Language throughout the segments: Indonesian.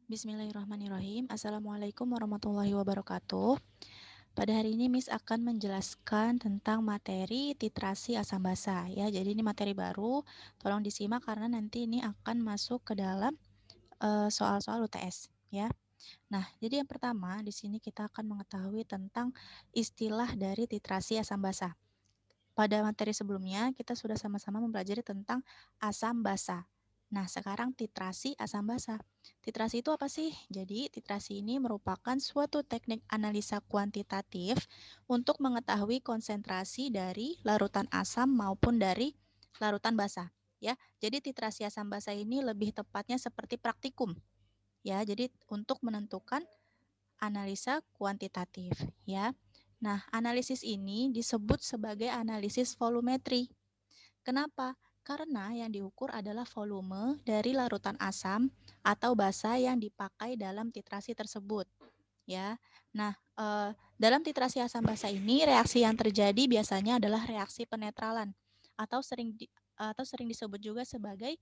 Bismillahirrahmanirrahim. Assalamualaikum warahmatullahi wabarakatuh. Pada hari ini Miss akan menjelaskan tentang materi titrasi asam basa ya. Jadi ini materi baru, tolong disimak karena nanti ini akan masuk ke dalam soal-soal UTS ya. Nah, jadi yang pertama di sini kita akan mengetahui tentang istilah dari titrasi asam basa. Pada materi sebelumnya kita sudah sama-sama mempelajari tentang asam basa. Nah, sekarang titrasi asam basa. Titrasi itu apa sih? Jadi, titrasi ini merupakan suatu teknik analisa kuantitatif untuk mengetahui konsentrasi dari larutan asam maupun dari larutan basa. Ya, jadi titrasi asam basa ini lebih tepatnya seperti praktikum. Ya, jadi untuk menentukan analisa kuantitatif. Ya, nah analisis ini disebut sebagai analisis volumetri. Kenapa? Karena yang diukur adalah volume dari larutan asam atau basa yang dipakai dalam titrasi tersebut. Ya, nah dalam titrasi asam basa ini reaksi yang terjadi biasanya adalah reaksi penetralan atau sering disebut juga sebagai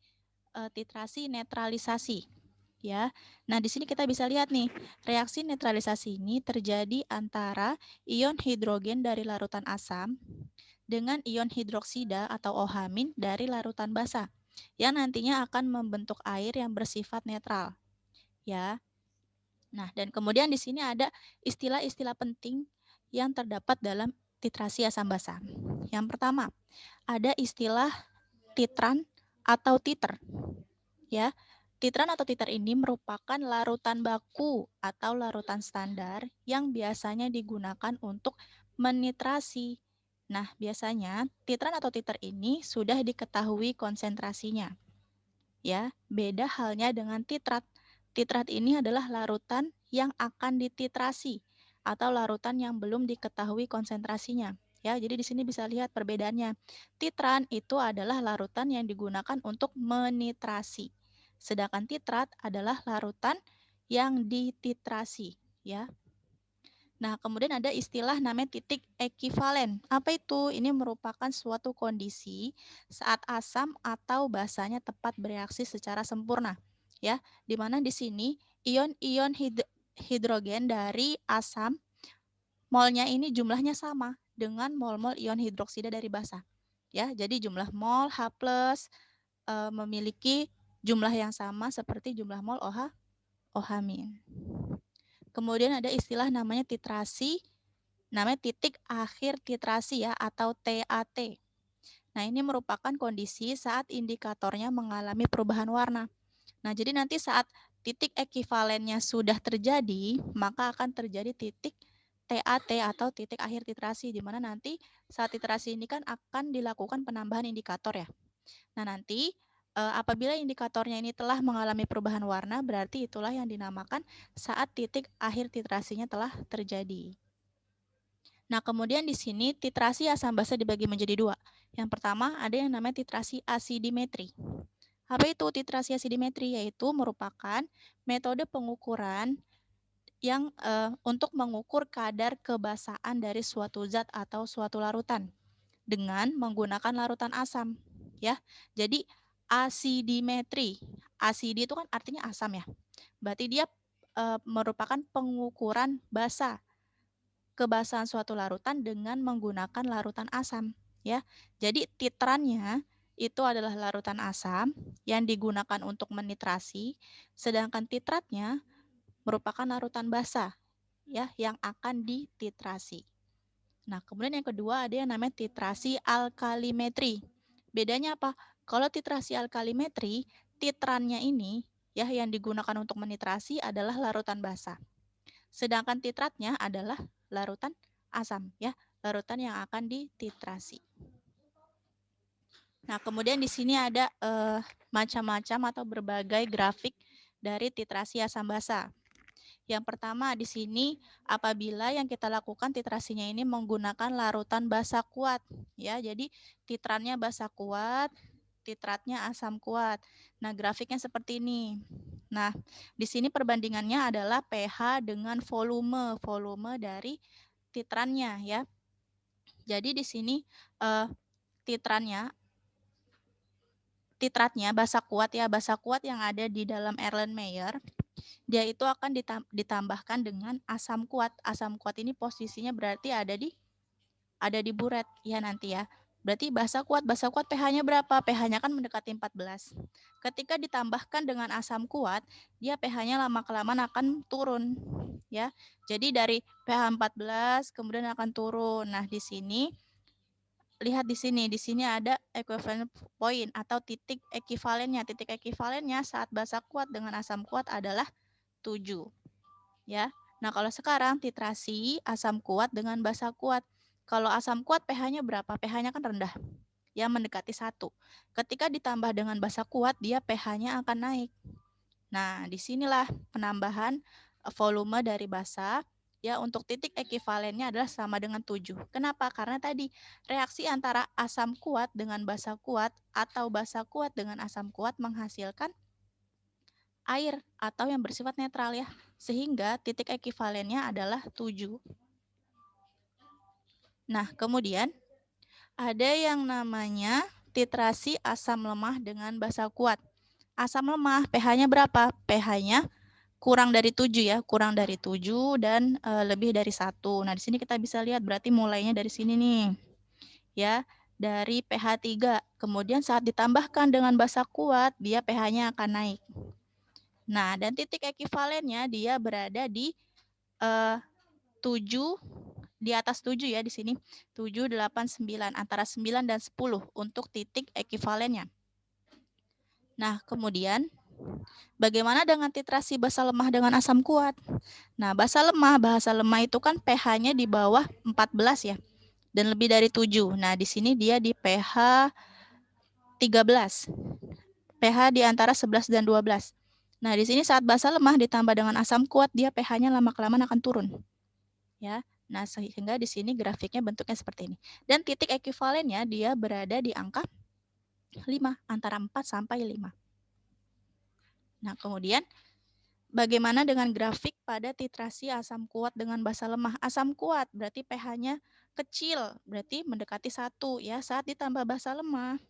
titrasi netralisasi. Ya, nah di sini kita bisa lihat nih reaksi netralisasi ini terjadi antara ion hidrogen dari larutan asam dengan ion hidroksida atau OH- dari larutan basa yang nantinya akan membentuk air yang bersifat netral. Ya. Nah, dan kemudian di sini ada istilah-istilah penting yang terdapat dalam titrasi asam basa. Yang pertama, ada istilah titran atau titer. Ya. Titran atau titer ini merupakan larutan baku atau larutan standar yang biasanya digunakan untuk menitrasi. Nah, biasanya titran atau titer ini sudah diketahui konsentrasinya. Ya, beda halnya dengan titrat. Titrat ini adalah larutan yang akan dititrasi atau larutan yang belum diketahui konsentrasinya. Ya, jadi di sini bisa lihat perbedaannya. Titran itu adalah larutan yang digunakan untuk menitrasi. Sedangkan titrat adalah larutan yang dititrasi, ya. Nah, kemudian ada istilah namanya titik ekivalen. Apa itu? Ini merupakan suatu kondisi saat asam atau basanya tepat bereaksi secara sempurna, ya. Di mana di sini ion-ion hidrogen dari asam molnya ini jumlahnya sama dengan mol-mol ion hidroksida dari basa. Ya, jadi jumlah mol H+ memiliki jumlah yang sama seperti jumlah mol OH-. Kemudian ada istilah namanya titrasi, namanya titik akhir titrasi ya atau TAT. Nah, ini merupakan kondisi saat indikatornya mengalami perubahan warna. Nah, jadi nanti saat titik ekivalennya sudah terjadi, maka akan terjadi titik TAT atau titik akhir titrasi, di mana nanti saat titrasi ini kan akan dilakukan penambahan indikator ya. Nah, nanti apabila indikatornya ini telah mengalami perubahan warna, berarti itulah yang dinamakan saat titik akhir titrasinya telah terjadi. Nah, kemudian di sini titrasi asam basa dibagi menjadi dua. Yang pertama ada yang namanya titrasi asidimetri. Apa itu titrasi asidimetri? Yaitu merupakan metode pengukuran yang untuk mengukur kadar kebasaan dari suatu zat atau suatu larutan dengan menggunakan larutan asam. Ya, jadi asidimetri. Asidi itu kan artinya asam ya. Berarti dia merupakan pengukuran basa kebasahan suatu larutan dengan menggunakan larutan asam ya. Jadi titrannya itu adalah larutan asam yang digunakan untuk menitrasi, sedangkan titratnya merupakan larutan basa ya yang akan dititrasi. Nah, kemudian yang kedua ada yang namanya titrasi alkalimetri. Bedanya apa? Kalau titrasi alkalimetri, titrannya ini ya yang digunakan untuk menitrasi adalah larutan basa. Sedangkan titratnya adalah larutan asam ya, larutan yang akan dititrasi. Nah, kemudian di sini ada macam-macam atau berbagai grafik dari titrasi asam basa. Yang pertama di sini apabila yang kita lakukan titrasinya ini menggunakan larutan basa kuat ya. Jadi titrannya basa kuat, titratnya asam kuat. Nah, grafiknya seperti ini. Nah, di sini perbandingannya adalah pH dengan volume dari titrannya ya. Jadi di sini titratnya basa kuat ya, basa kuat yang ada di dalam Erlenmeyer dia itu akan ditambahkan dengan asam kuat. Asam kuat ini posisinya berarti ada di buret ya nanti ya. Berarti basa kuat pH-nya berapa? pH-nya kan mendekati 14. Ketika ditambahkan dengan asam kuat, dia pH-nya lama-kelamaan akan turun ya. Jadi dari pH 14 kemudian akan turun. Nah, di sini lihat di sini ada equivalent point atau titik ekivalennya. Titik ekivalennya saat basa kuat dengan asam kuat adalah 7 ya. Nah, kalau sekarang titrasi asam kuat dengan basa kuat. Kalau asam kuat pH-nya berapa? pH-nya kan rendah, ya mendekati 1. Ketika ditambah dengan basa kuat, dia pH-nya akan naik. Nah, disinilah penambahan volume dari basa. Ya, untuk titik ekivalennya adalah sama dengan 7. Kenapa? Karena tadi reaksi antara asam kuat dengan basa kuat atau basa kuat dengan asam kuat menghasilkan air atau yang bersifat netral ya. Sehingga titik ekivalennya adalah 7. Nah, kemudian ada yang namanya titrasi asam lemah dengan basa kuat. Asam lemah pH-nya berapa? pH-nya kurang dari 7 ya, kurang dari 7 dan lebih dari 1. Nah, di sini kita bisa lihat berarti mulainya dari sini nih. Ya, dari pH 3. Kemudian saat ditambahkan dengan basa kuat, dia pH-nya akan naik. Nah, dan titik ekivalennya dia berada di 7 di atas 7 ya di sini. 7, 8, 9 antara 9 dan 10 untuk titik ekivalennya. Nah, kemudian bagaimana dengan titrasi basa lemah dengan asam kuat? Nah, bahasa lemah itu kan pH-nya di bawah 14 ya, dan lebih dari 7. Nah, di sini dia di pH 13. pH di antara 11 dan 12. Nah, di sini saat basa lemah ditambah dengan asam kuat, dia pH-nya lama-kelamaan akan turun. Ya. Nah, sehingga di sini grafiknya bentuknya seperti ini. Dan titik ekivalennya dia berada di angka 5, antara 4 sampai 5. Nah, kemudian bagaimana dengan grafik pada titrasi asam kuat dengan basa lemah? Asam kuat berarti pH-nya kecil, berarti mendekati 1 ya. Saat ditambah basa lemah,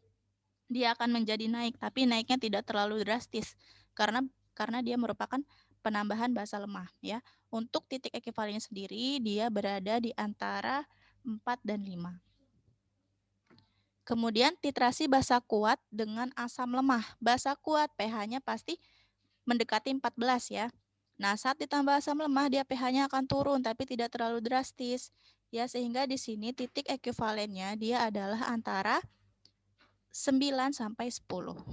dia akan menjadi naik, tapi naiknya tidak terlalu drastis karena dia merupakan penambahan basa lemah ya. Untuk titik ekivalennya sendiri dia berada di antara 4 dan 5. Kemudian titrasi basa kuat dengan asam lemah. Basa kuat pH-nya pasti mendekati 14 ya. Nah, saat ditambah asam lemah dia pH-nya akan turun tapi tidak terlalu drastis. Ya, sehingga di sini titik ekivalennya dia adalah antara 9 sampai 10.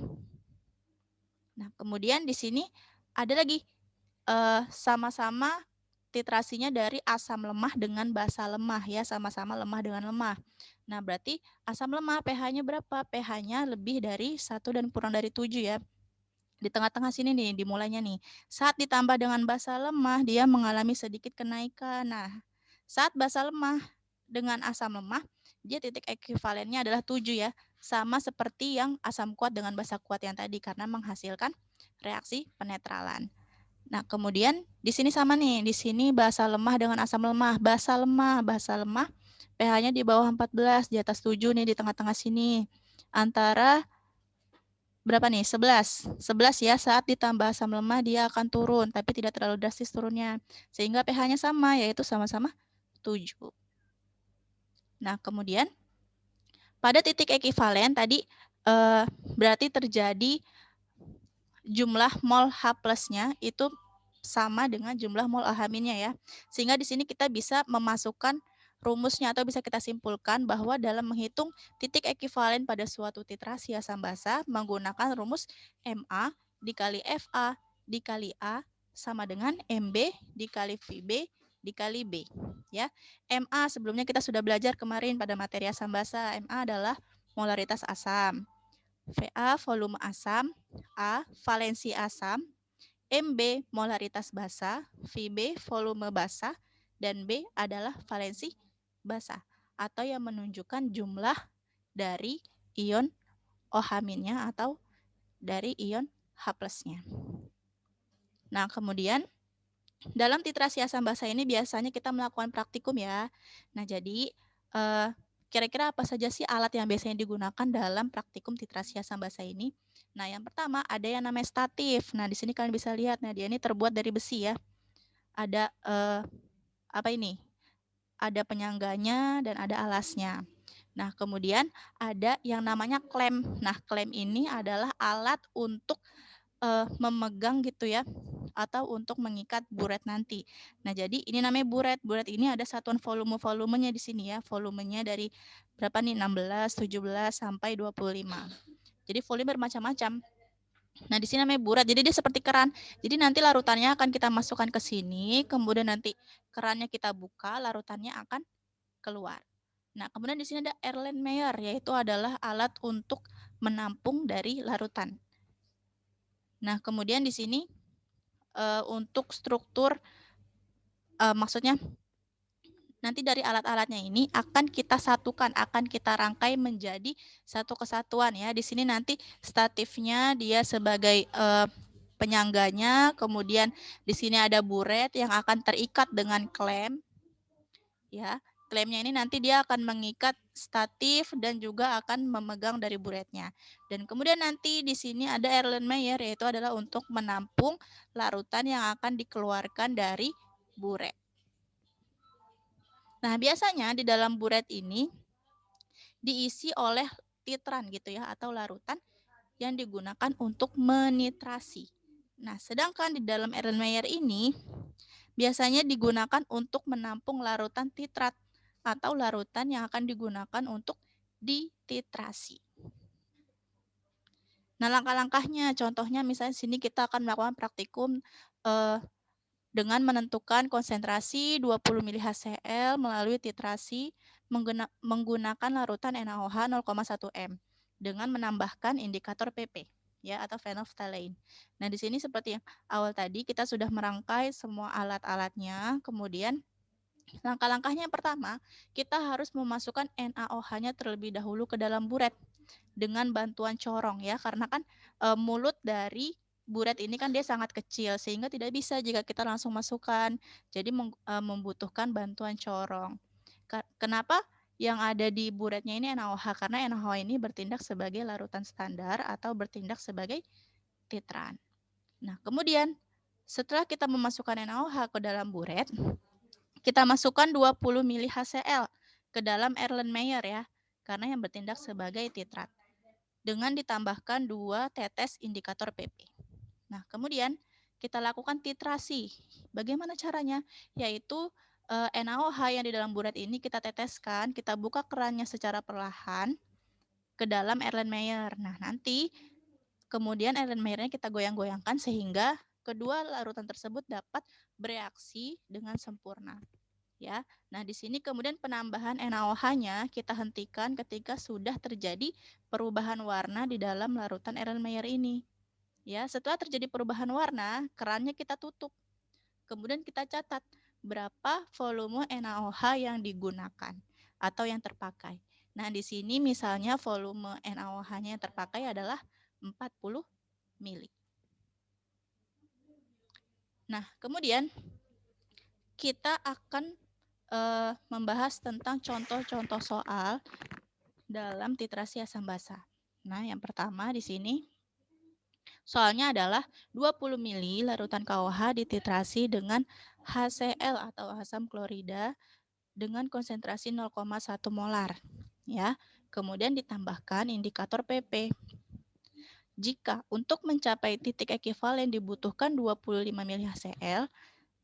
Nah, kemudian di sini ada lagi sama-sama titrasinya dari asam lemah dengan basa lemah ya, sama-sama lemah dengan lemah. Nah, berarti asam lemah pH-nya berapa? pH-nya lebih dari 1 dan kurang dari 7 ya. Di tengah-tengah sini nih dimulainya nih. Saat ditambah dengan basa lemah dia mengalami sedikit kenaikan. Nah, saat basa lemah dengan asam lemah dia titik ekivalennya adalah 7 ya. Sama seperti yang asam kuat dengan basa kuat yang tadi karena menghasilkan reaksi penetralan. Nah, kemudian di sini sama nih. Di sini basa lemah dengan asam lemah. Basa lemah pH-nya di bawah 14, di atas 7 nih di tengah-tengah sini. Antara berapa nih? 11. 11 ya, saat ditambah asam lemah dia akan turun, tapi tidak terlalu drastis turunnya. Sehingga pH-nya sama, yaitu sama-sama 7. Nah, kemudian pada titik ekivalen tadi berarti terjadi jumlah mol H plusnya itu sama dengan jumlah mol alhaminnya ya. Sehingga di sini kita bisa memasukkan rumusnya atau bisa kita simpulkan bahwa dalam menghitung titik ekivalen pada suatu titrasi asam basa menggunakan rumus MA dikali FA dikali A sama dengan MB dikali VB dikali B. Ya, MA sebelumnya kita sudah belajar kemarin pada materi asam basa. MA adalah molaritas asam. VA volume asam, A valensi asam, MB molaritas basa, VB volume basa, dan B adalah valensi basa atau yang menunjukkan jumlah dari ion OH-nya atau dari ion H +-nya. Nah, kemudian dalam titrasi asam basa ini biasanya kita melakukan praktikum ya. Nah, jadi kira-kira apa saja sih alat yang biasanya digunakan dalam praktikum titrasi asam basa ini? Nah, yang pertama ada yang namanya statif. Nah, di sini kalian bisa lihat, nah dia ini terbuat dari besi ya. Ada apa ini? Ada penyangganya dan ada alasnya. Nah, kemudian ada yang namanya klem. Nah, klem ini adalah alat untuk memegang gitu ya, atau untuk mengikat buret nanti. Nah, jadi ini namanya buret. Buret ini ada satuan volumenya di sini ya. Volumenya dari berapa nih? 16, 17 sampai 25. Jadi volume bermacam-macam. Nah, di sini namanya buret. Jadi dia seperti keran. Jadi nanti larutannya akan kita masukkan ke sini, kemudian nanti kerannya kita buka, larutannya akan keluar. Nah, kemudian di sini ada Erlenmeyer, yaitu adalah alat untuk menampung dari larutan. Nah, kemudian di sini untuk struktur, maksudnya nanti dari alat-alatnya ini akan kita satukan, akan kita rangkai menjadi satu kesatuan ya. Di sini nanti statifnya dia sebagai penyangganya, kemudian di sini ada buret yang akan terikat dengan klem ya. Klemnya ini nanti dia akan mengikat statif dan juga akan memegang dari buretnya. Dan kemudian nanti di sini ada Erlenmeyer, yaitu adalah untuk menampung larutan yang akan dikeluarkan dari buret. Nah, biasanya di dalam buret ini diisi oleh titran gitu ya, atau larutan yang digunakan untuk menitrasi. Nah, sedangkan di dalam Erlenmeyer ini biasanya digunakan untuk menampung larutan titrat atau larutan yang akan digunakan untuk dititrasi. Nah, langkah-langkahnya, contohnya misalnya sini kita akan melakukan praktikum dengan menentukan konsentrasi 20 mHcl melalui titrasi menggunakan larutan NaOH 0,1 m dengan menambahkan indikator PP ya, atau phenolphthalein. Nah, di sini seperti yang awal tadi kita sudah merangkai semua alat-alatnya, kemudian langkah-langkahnya yang pertama, kita harus memasukkan NaOH-nya terlebih dahulu ke dalam buret dengan bantuan corong ya, karena kan mulut dari buret ini kan dia sangat kecil sehingga tidak bisa jika kita langsung masukkan. Jadi membutuhkan bantuan corong. Kenapa yang ada di buretnya ini NaOH? Karena NaOH ini bertindak sebagai larutan standar atau bertindak sebagai titran. Nah, kemudian setelah kita memasukkan NaOH ke dalam buret, kita masukkan 20 mHcl ke dalam Erlenmeyer ya, karena yang bertindak sebagai titrat, dengan ditambahkan 2 tetes indikator PP. Nah, kemudian kita lakukan titrasi. Bagaimana caranya? Yaitu NaOH yang di dalam buret ini kita teteskan, kita buka kerannya secara perlahan ke dalam Erlenmeyer. Nah, nanti kemudian Erlenmeyernya kita goyang-goyangkan sehingga kedua larutan tersebut dapat bereaksi dengan sempurna. Ya. Nah, di sini kemudian penambahan NaOH-nya kita hentikan ketika sudah terjadi perubahan warna di dalam larutan Erlenmeyer ini. Ya, setelah terjadi perubahan warna, kerannya kita tutup. Kemudian kita catat berapa volume NaOH yang digunakan atau yang terpakai. Nah, di sini misalnya volume NaOH-nya yang terpakai adalah 40 mili. Nah, kemudian kita akan membahas tentang contoh-contoh soal dalam titrasi asam basa. Nah, yang pertama di sini soalnya adalah 20 mili larutan KOH dititrasi dengan HCl atau asam klorida dengan konsentrasi 0,1 molar ya. Kemudian ditambahkan indikator PP. Jika untuk mencapai titik ekivalen dibutuhkan 25 mili HCl,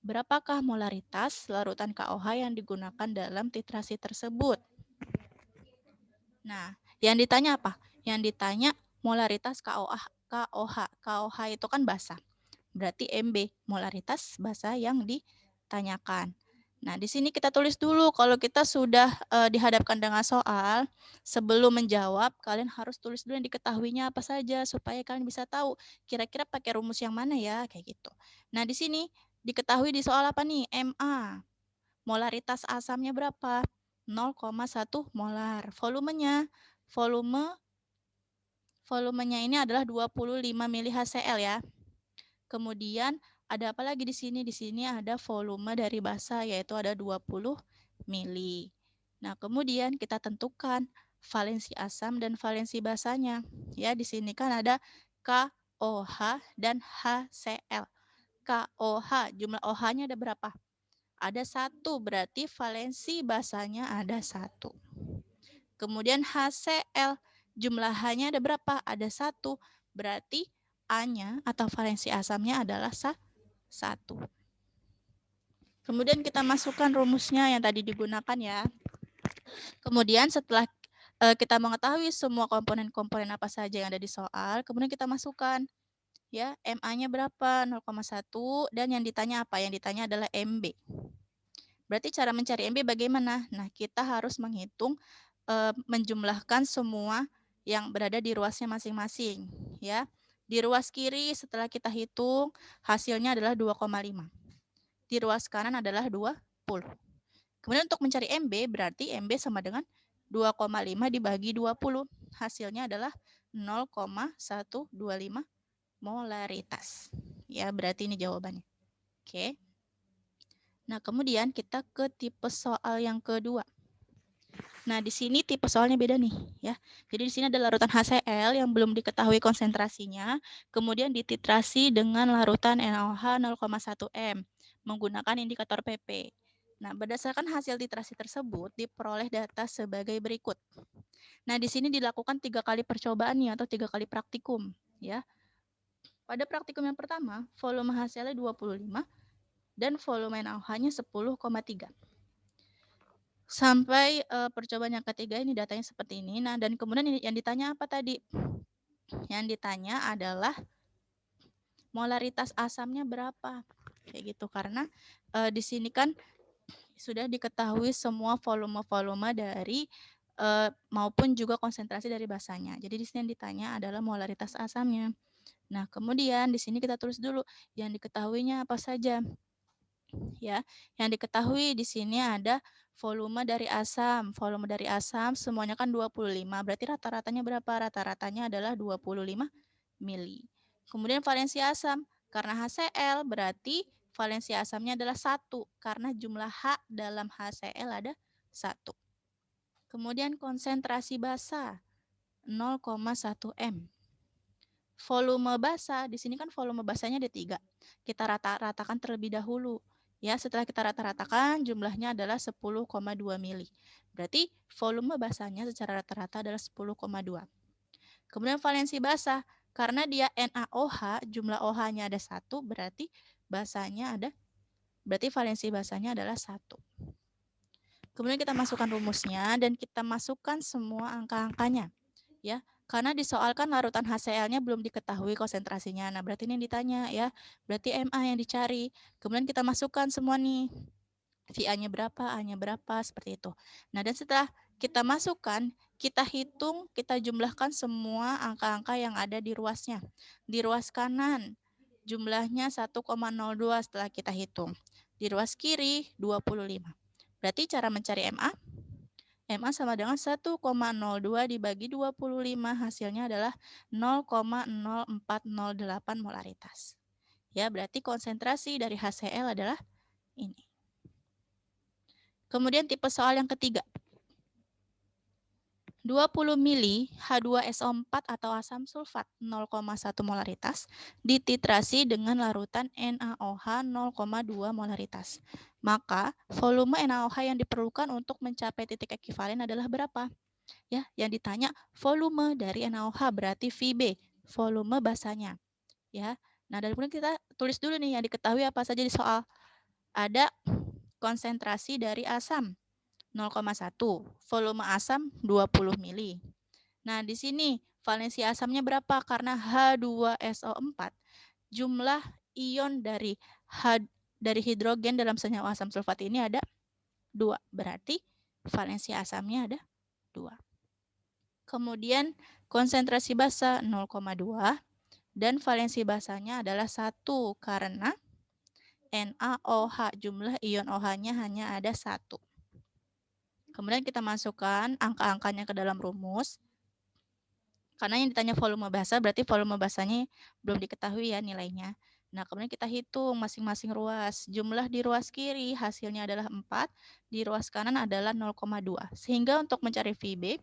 berapakah molaritas larutan KOH yang digunakan dalam titrasi tersebut? Nah, yang ditanya apa? Yang ditanya molaritas KOH. KOH itu kan basa. Berarti MB, molaritas basa yang ditanyakan. Nah, di sini kita tulis dulu kalau kita sudah dihadapkan dengan soal, sebelum menjawab kalian harus tulis dulu yang diketahuinya apa saja supaya kalian bisa tahu kira-kira pakai rumus yang mana ya, kayak gitu. Nah, di sini diketahui di soal apa nih? MA. Molaritas asamnya berapa? 0,1 molar. Volumenya ini adalah 25 mili HCl ya. Kemudian ada apa lagi di sini? Di sini ada volume dari basa yaitu ada 20 mili. Nah, kemudian kita tentukan valensi asam dan valensi basanya. Ya, di sini kan ada KOH, dan HCl. KOH, jumlah OH-nya ada berapa? Ada 1, berarti valensi basanya ada 1. Kemudian HCl, jumlah H-nya ada berapa? Ada 1, berarti A-nya atau valensi asamnya adalah 1. Kemudian kita masukkan rumusnya yang tadi digunakan ya. Kemudian setelah kita mengetahui semua komponen-komponen apa saja yang ada di soal, kemudian kita masukkan ya, MA-nya berapa? 0,1, dan yang ditanya apa? Yang ditanya adalah MB. Berarti cara mencari MB bagaimana? Nah, kita harus menghitung menjumlahkan semua yang berada di ruasnya masing-masing ya. Di ruas kiri setelah kita hitung hasilnya adalah 2,5. Di ruas kanan adalah 20. Kemudian untuk mencari MB berarti MB sama dengan 2,5 dibagi 20. Hasilnya adalah 0,125 molaritas. Ya, berarti ini jawabannya. Oke. Nah, kemudian kita ke tipe soal yang kedua. Nah, di sini tipe soalnya beda nih, ya. Jadi di sini ada larutan HCl yang belum diketahui konsentrasinya, kemudian dititrasi dengan larutan NaOH 0,1 M menggunakan indikator PP. Nah, berdasarkan hasil titrasi tersebut diperoleh data sebagai berikut. Nah, di sini dilakukan 3 kali percobaan nih atau 3 kali praktikum, ya. Pada praktikum yang pertama, volume HCl 25 dan volume NaOH-nya 10,3. Sampai percobaan yang ketiga ini datanya seperti ini. Nah, dan kemudian yang ditanya apa tadi? Yang ditanya adalah molaritas asamnya berapa? Kayak gitu, karena di sini kan sudah diketahui semua volume-volume dari maupun juga konsentrasi dari basanya. Jadi di sini yang ditanya adalah molaritas asamnya. Nah, kemudian di sini kita tulis dulu yang diketahuinya apa saja. Ya, yang diketahui di sini ada volume dari asam. Volume dari asam semuanya kan 25. Berarti rata-ratanya berapa? Rata-ratanya adalah 25 mili. Kemudian valensi asam. Karena HCl berarti valensi asamnya adalah 1. Karena jumlah H dalam HCl ada 1. Kemudian konsentrasi basa 0,1 M. Volume basa, di sini kan volume basanya ada 3. Kita rata-ratakan terlebih dahulu. Ya, setelah kita rata-ratakan jumlahnya adalah 10,2 mili. Berarti volume basanya secara rata-rata adalah 10,2. Kemudian valensi basa, karena dia NaOH, jumlah OH-nya ada 1, berarti valensi basanya adalah 1. Kemudian kita masukkan rumusnya dan kita masukkan semua angka-angkanya. Ya, karena disoalkan larutan HCl-nya belum diketahui konsentrasinya. Nah, berarti ini yang ditanya ya. Berarti MA yang dicari. Kemudian kita masukkan semua nih. VA-nya berapa, A-nya berapa, seperti itu. Nah, dan setelah kita masukkan, kita hitung, kita jumlahkan semua angka-angka yang ada di ruasnya. Di ruas kanan, jumlahnya 1,02 setelah kita hitung. Di ruas kiri, 25. Berarti cara mencari MA? MA sama dengan 1,02 dibagi 25, hasilnya adalah 0,0408 molaritas. Ya, berarti konsentrasi dari HCl adalah ini. Kemudian tipe soal yang ketiga. 20 mili H2SO4 atau asam sulfat 0,1 molaritas dititrasi dengan larutan NaOH 0,2 molaritas. Maka volume NaOH yang diperlukan untuk mencapai titik ekivalen adalah berapa? Ya, yang ditanya volume dari NaOH berarti VB, volume basanya. Ya. Nah, dan kemudian kita tulis dulu nih yang diketahui apa saja di soal. Ada konsentrasi dari asam 0,1, volume asam 20 mili. Nah, di sini valensi asamnya berapa? Karena H2SO4, jumlah ion dari hidrogen dalam senyawa asam sulfat ini ada 2. Berarti valensi asamnya ada 2. Kemudian konsentrasi basa 0,2 dan valensi basanya adalah 1 karena NaOH, jumlah ion OH-nya hanya ada 1. Kemudian kita masukkan angka-angkanya ke dalam rumus. Karena yang ditanya volume basa, berarti volume basanya belum diketahui ya nilainya. Nah, kemudian kita hitung masing-masing ruas. Jumlah di ruas kiri hasilnya adalah 4, di ruas kanan adalah 0,2. Sehingga untuk mencari VB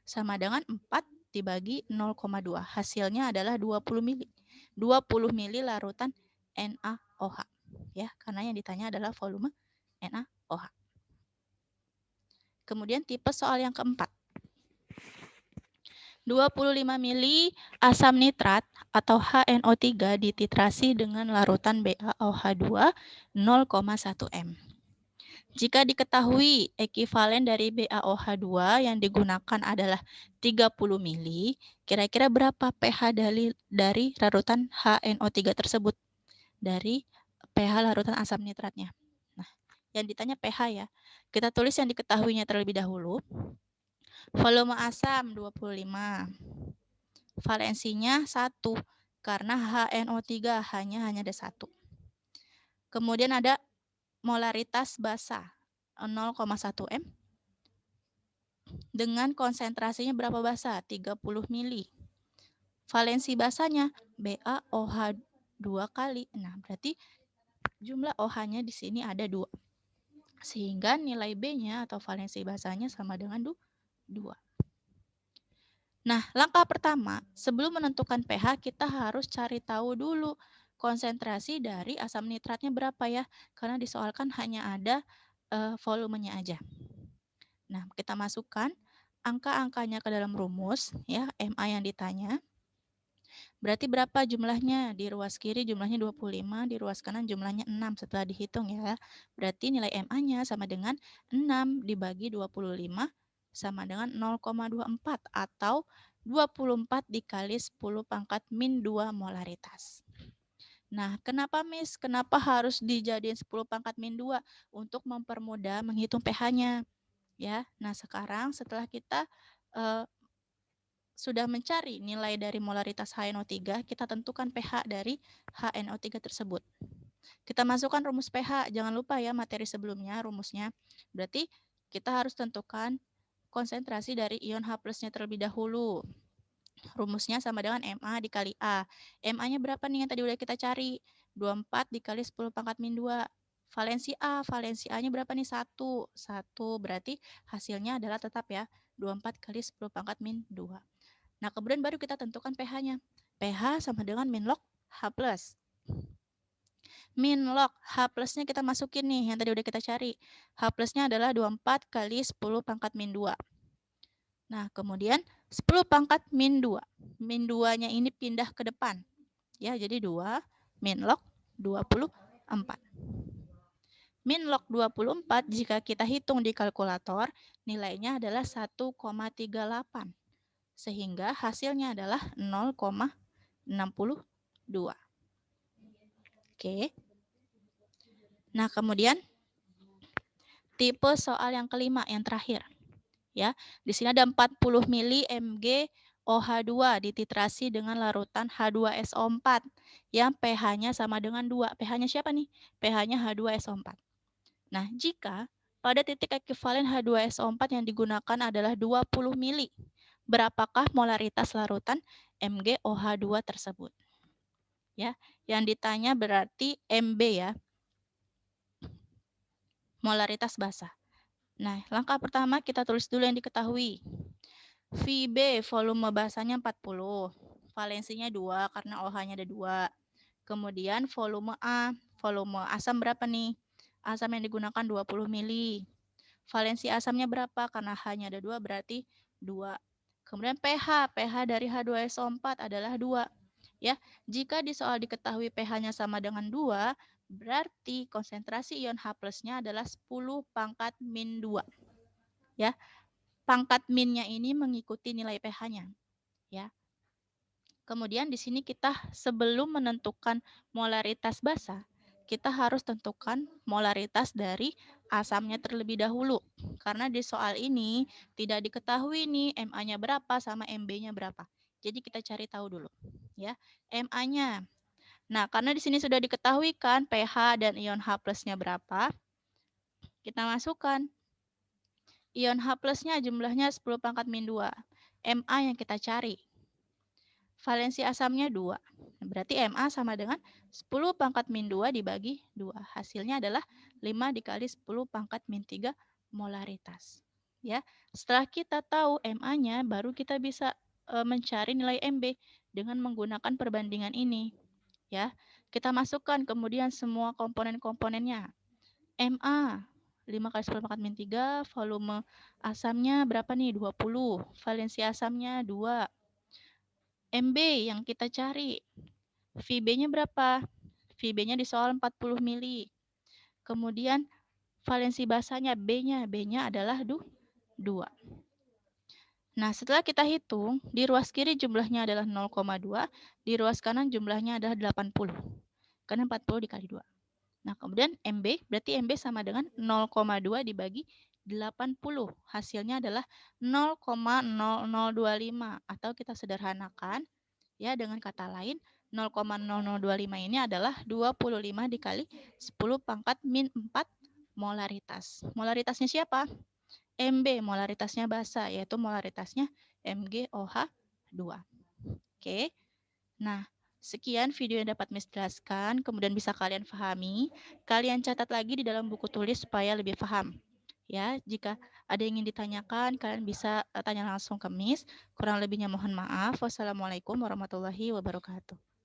sama dengan 4 dibagi 0,2. Hasilnya adalah 20 mili. 20 mili larutan NaOH. Ya, karena yang ditanya adalah volume NaOH. Kemudian tipe soal yang keempat. 25 mili asam nitrat atau HNO3 dititrasi dengan larutan BaOH2 0,1 m. Jika diketahui ekivalen dari BaOH2 yang digunakan adalah 30 mili, kira-kira berapa pH dari larutan HNO3 tersebut? Dari pH larutan asam nitratnya. Nah, yang ditanya pH ya. Kita tulis yang diketahuinya terlebih dahulu. Volume asam 25. Valensinya 1 karena HNO3 hanya ada 1. Kemudian ada molaritas basa 0,1 m dengan konsentrasinya berapa basa? 30 mili. Valensi basanya BaOH2 kali. Nah, berarti jumlah OH-nya di sini ada 2. Sehingga nilai B-nya atau valensi basanya sama dengan 2. Nah, langkah pertama, sebelum menentukan pH, kita harus cari tahu dulu konsentrasi dari asam nitratnya berapa ya. Karena disoalkan hanya ada volumenya aja. Nah, kita masukkan angka-angkanya ke dalam rumus, ya, MA yang ditanya. Berarti berapa jumlahnya? Di ruas kiri jumlahnya 25, di ruas kanan jumlahnya 6 setelah dihitung ya. Berarti nilai MA-nya sama dengan 6 dibagi 25 sama dengan 0,24 atau 24 dikali 10 pangkat min 2 molaritas. Nah, kenapa Miss? Kenapa harus dijadiin 10 pangkat min 2? Untuk mempermudah menghitung pH-nya. Ya, nah sekarang setelah kita sudah mencari nilai dari molaritas HNO3, kita tentukan pH dari HNO3 tersebut. Kita masukkan rumus pH, jangan lupa ya materi sebelumnya rumusnya. Berarti kita harus tentukan konsentrasi dari ion H+-nya terlebih dahulu. Rumusnya sama dengan MA dikali A. MA-nya berapa nih yang tadi udah kita cari? 24 dikali 10 pangkat min 2. Valensi A-nya berapa nih? 1. 1 berarti hasilnya adalah tetap ya, 24 kali 10 pangkat min 2. Nah, kemudian baru kita tentukan pH-nya. pH sama dengan min log H+. Min log H+-nya kita masukin nih, yang tadi udah kita cari. H+-nya adalah 24 kali 10 pangkat min 2. Nah, kemudian 10 pangkat min 2. Min 2-nya ini pindah ke depan. Ya, jadi 2 min log 24. Min log 24 jika kita hitung di kalkulator, nilainya adalah 1,38. Sehingga hasilnya adalah 0,62. Oke. Nah, kemudian tipe soal yang kelima, yang terakhir. Ya, di sini ada 40 mili Mg OH2 dititrasi dengan larutan H2SO4 yang pH-nya sama dengan 2. pH-nya siapa nih? pH-nya H2SO4. Nah, jika pada titik ekivalen H2SO4 yang digunakan adalah 20 mili, berapakah molaritas larutan MgOH2 tersebut? Ya, yang ditanya berarti Mb ya. Molaritas basa. Nah, langkah pertama kita tulis dulu yang diketahui. VB volume basanya 40. Valensinya 2 karena OH-nya ada 2. Kemudian volume A, volume asam berapa nih? Asam yang digunakan 20 mili. Valensi asamnya berapa? Karena H-nya ada 2 berarti 2. Kemudian pH dari H2SO4 adalah 2. Ya, jika di soal diketahui pH-nya sama dengan 2, berarti konsentrasi ion H+-nya adalah 10 pangkat min 2. Ya, pangkat minnya ini mengikuti nilai pH-nya. Ya. Kemudian di sini kita sebelum menentukan molaritas basa, kita harus tentukan molaritas dari asamnya terlebih dahulu. Karena di soal ini tidak diketahui nih MA-nya berapa sama MB-nya berapa. Jadi kita cari tahu dulu. Ya, MA-nya. Nah, karena di sini sudah diketahui kan pH dan ion H+-nya berapa, kita masukkan. Ion H+-nya jumlahnya 10 pangkat min 2. MA yang kita cari. Valensi asamnya 2. Berarti MA sama dengan 10 pangkat min 2 dibagi 2. Hasilnya adalah 5 dikali 10 pangkat min 3 molaritas. Ya, setelah kita tahu MA-nya, baru kita bisa mencari nilai MB dengan menggunakan perbandingan ini. Ya, kita masukkan kemudian semua komponen-komponennya. MA 5 kali 10 pangkat min 3, volume asamnya berapa nih? 20. Valensi asamnya 2. MB yang kita cari. VB-nya berapa? VB-nya di soal 40 mili. Kemudian valensi basanya B-nya. B-nya adalah 2. Nah, setelah kita hitung, di ruas kiri jumlahnya adalah 0,2, di ruas kanan jumlahnya adalah 80. Karena 40 dikali 2. Nah, kemudian MB, berarti MB sama dengan 0,2 dibagi 80. Hasilnya adalah 0,0025. Atau kita sederhanakan, ya dengan kata lain, 0,0025 ini adalah 25 dikali 10 pangkat min 4 molaritas. Molaritasnya siapa? MB, molaritasnya basa, yaitu molaritasnya MgOH2. Oke. Nah, sekian video yang dapat Miss jelaskan, kemudian bisa kalian pahami. Kalian catat lagi di dalam buku tulis supaya lebih paham. Ya, jika ada yang ingin ditanyakan, kalian bisa tanya langsung ke Miss. Kurang lebihnya mohon maaf. Wassalamualaikum warahmatullahi wabarakatuh.